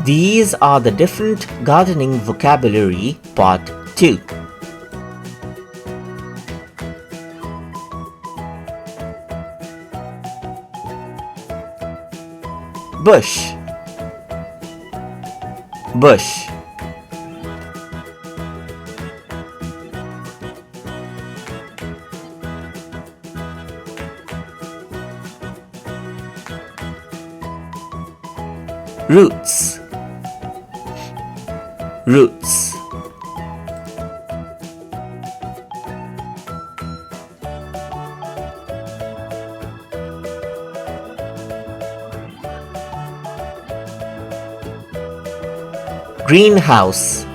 These are the different gardening vocabulary part 2. Bush, bush. Roots, roots. Greenhouse,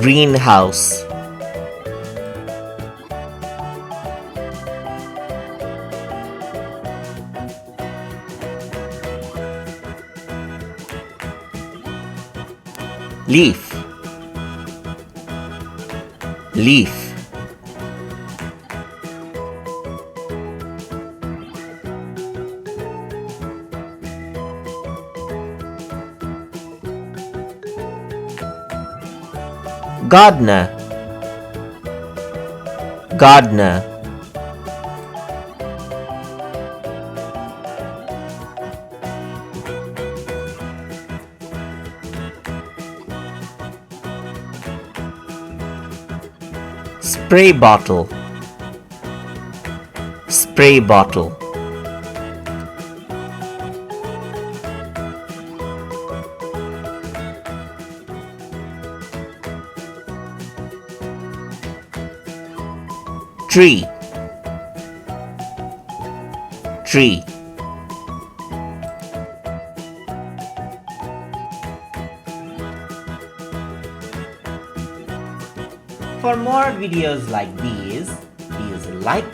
greenhouse. Leaf, leaf. Gardener, gardener. Spray bottle, spray bottle. Tree, tree. For more videos like these, please like,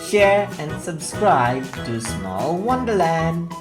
share and subscribe to Small Wonderland.